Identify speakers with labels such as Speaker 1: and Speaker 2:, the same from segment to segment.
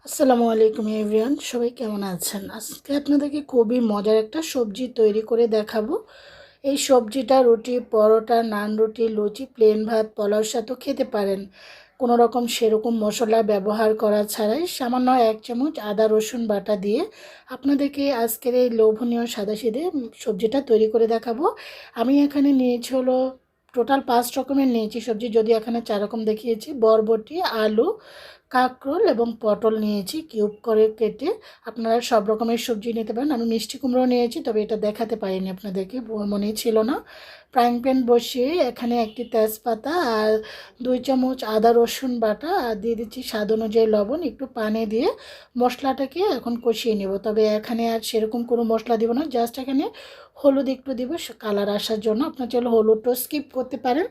Speaker 1: আসসালামু আলাইকুম এভরিওয়ান, সবাই কেমন আছেন? আজকে আপনাদেরকে খুবই মজার একটা সবজি তৈরি করে দেখাবো। এই সবজিটা রুটি, পরোটা, নান রুটি, লুচি, প্লেন ভাত, পোলাওর সাথেও খেতে পারেন। কোনো রকম সেরকম মশলা ব্যবহার করা ছাড়াই সামান্য 1 চামচ আদা রসুন বাটা দিয়ে আপনাদেরকে আজকের এই লোভনীয় সাদাসিধে সবজিটা তৈরি করে দেখাবো। আমি এখানে নিয়েছি হলো টোটাল 5 রকমের নিয়েছি সবজি, যদি এখানে 4 রকম দেখিয়েছি। বরবটি, আলু, কাঁকরোল এবং পটল নিয়েছি কিউব করে কেটে। আপনারা সব রকমের সবজি নিতে পারেন। আমি মিষ্টি কুমড়ো নিয়েছি, তবে এটা দেখাতে পারিনি আপনাদেরকে, মনে ছিল না। ফ্রাইং প্যান বসিয়ে এখানে একটি তেজপাতা আর 2 চামচ আদা রসুন বাটা আর দিয়ে দিচ্ছি স্বাদ অনুযায়ী লবণ। একটু পানি দিয়ে মশলাটাকে এখন কষিয়ে নেব। তবে এখানে আর সেরকম কোনো মশলা দিব না, জাস্ট এখানে হলুদ একটু দিব কালার আসার জন্য। আপনার চলো হলুদটাও স্কিপ করতে পারেন।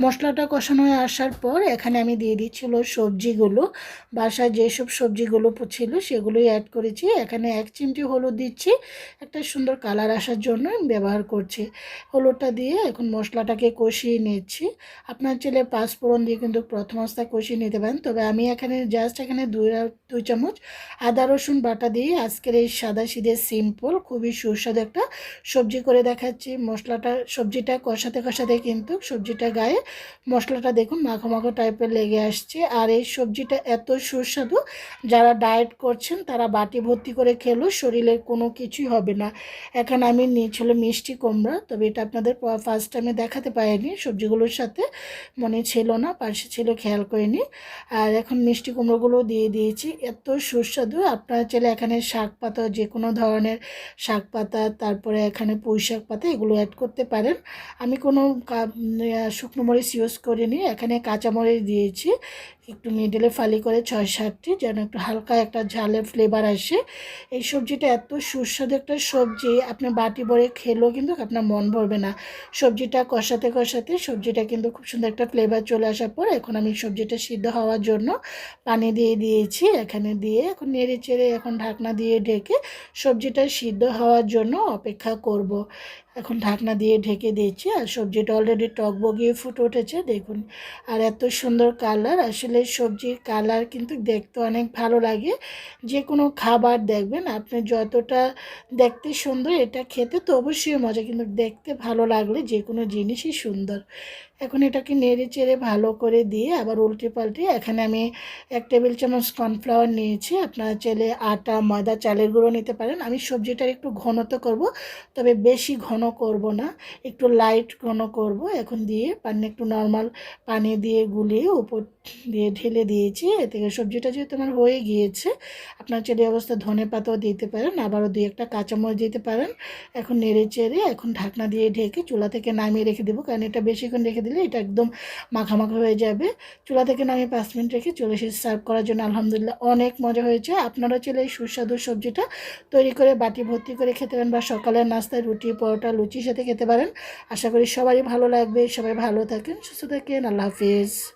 Speaker 1: মশলাটা কষানো হয়ে আসার পর এখানে আমি দিয়ে দিচ্ছিল সবজিগুলো। বাসায় যেসব সবজিগুলো ছিল সেগুলোই অ্যাড করেছি। এখানে 1 চিমটি হলুদ দিচ্ছি, একটা সুন্দর কালার আসার জন্য ব্যবহার করছি। হলুদটা দিয়ে এখন মশলাটাকে কষিয়ে নিচ্ছি। আপনার ছেলে 5 ফোড়ন দিয়ে কিন্তু প্রথম অবস্থায় কষিয়ে নিতে পারেন, তবে আমি এখানে জাস্ট এখানে 2 চামচ আদা রসুন বাটা দিয়ে আজকের এই সাদাসিধে সিম্পল খুবই সুস্বাদু একটা সবজি করে দেখাচ্ছি। সবজিটা কষাতে কষাতে কিন্তু সবজিটা গায়ে মশলাটা দেখুন মাখো মাখো টাইপের লেগে আসছে। আর এই সবজিটা এত সুস্বাদু, যারা ডায়েট করছেন তারা বাটি ভর্তি করে খেলেও শরীরের কোনো কিছুই হবে না। এখানে আমি নিয়েছিল মিষ্টি কুমড়া, তবে এটা আপনাদের ফার্স্ট টাইমে দেখাতে পারিনি, সবজিগুলোর সাথে মনে ছিল না, পাশে ছিল খেয়াল করিনি। আর এখন মিষ্টি কুমড়োগুলো দিয়ে দিয়েছি, এত সুস্বাদু। আপনারা চাইলে এখানে শাক পাতা, যে কোনো ধরনের শাক পাতা, তারপরে এখানে পুঁই শাক পাতা এগুলো অ্যাড করতে পারেন। আমি কোনো শুকনো মরিচ ইউজ করিনি, এখানে কাঁচামরিচ দিয়েছি একটু মিডলে ফালি করে 6-7টি, যেন একটু হালকা একটা ঝালের ফ্লেভার আসে। এই সবজিটা এত সুস্বাদু একটা সবজি, আপনি বাটি ভরে খেলেও কিন্তু আপনার মন ভরবে না। সবজিটা কষাতে কষাতে সবজিটা কিন্তু খুব সুন্দর একটা ফ্লেভার চলে আসার পর এখন আমি সবজিটা সিদ্ধ হওয়ার জন্য পানি দিয়ে দিয়েছি। এখানে দিয়ে এখন নেড়ে চেড়ে এখন ঢাকনা দিয়ে ঢেকে সবজিটা সিদ্ধ হওয়ার জন্য অপেক্ষা করব। এখন ঢাকনা দিয়ে ঢেকে দিয়েছি আর সবজিটা অলরেডি টকবগিয়ে ফুটে উঠেছে দেখুন। আর এত সুন্দর কালার, আসলে সবজির কালার কিন্তু দেখতে অনেক ভালো লাগে। যে কোনো খাবার দেখবেন আপনি যতটা দেখতে সুন্দর, এটা খেতে তো অবশ্যই মজা, কিন্তু দেখতে ভালো লাগলে যে কোনো জিনিসই সুন্দর। এখন এটাকে নেড়ে চেড়ে ভালো করে দিয়ে আবার উল্টে পাল্টে এখানে আমি 1 টেবিল চামচ কর্নফ্লাওয়ার নিয়েছি। আপনারা চাইলে আটা, ময়দা, চালের গুঁড়ো নিতে পারেন। আমি সবজিটার একটু ঘনত্ব করব, তবে বেশি ঘন করব না, একটু লাইট ঘন করব। এখন দিয়ে পানি একটু নর্মাল পানি দিয়ে গুলিয়ে উপর দিয়ে ঢেলে দিয়েছি। এ থেকে সবজিটা যেহেতু আমার হয়ে গিয়েছে, আপনার চাইলে অবস্থা ধনে পাতাও দিতে পারেন, আবারও 2-1টা কাঁচামরিচ দিতে পারেন। এখন নেড়ে চেড়ে এখন ঢাকনা দিয়ে ঢেকে চুলা থেকে নামিয়ে রেখে দেবো, কারণ এটা বেশিক্ষণ রেখে দিলে এটা একদম মাখামাখা হয়ে যাবে। চুলা থেকে নামিয়ে 5 মিনিট রেখে চলে এসে সার্ভ করার জন্য। আলহামদুলিল্লাহ অনেক মজা হয়েছে। আপনারা চাইলে এই সুস্বাদু সবজিটা তৈরি করে বাটি ভর্তি করে খেতে পারেন, বা সকালের নাস্তায় রুটি, পরোটা, লুচির সাথে খেতে পারেন। আশা করি সবারই ভালো লাগবে। সবাই ভালো থাকেন, সুস্থ থাকেন। আল্লাহ হাফিজ।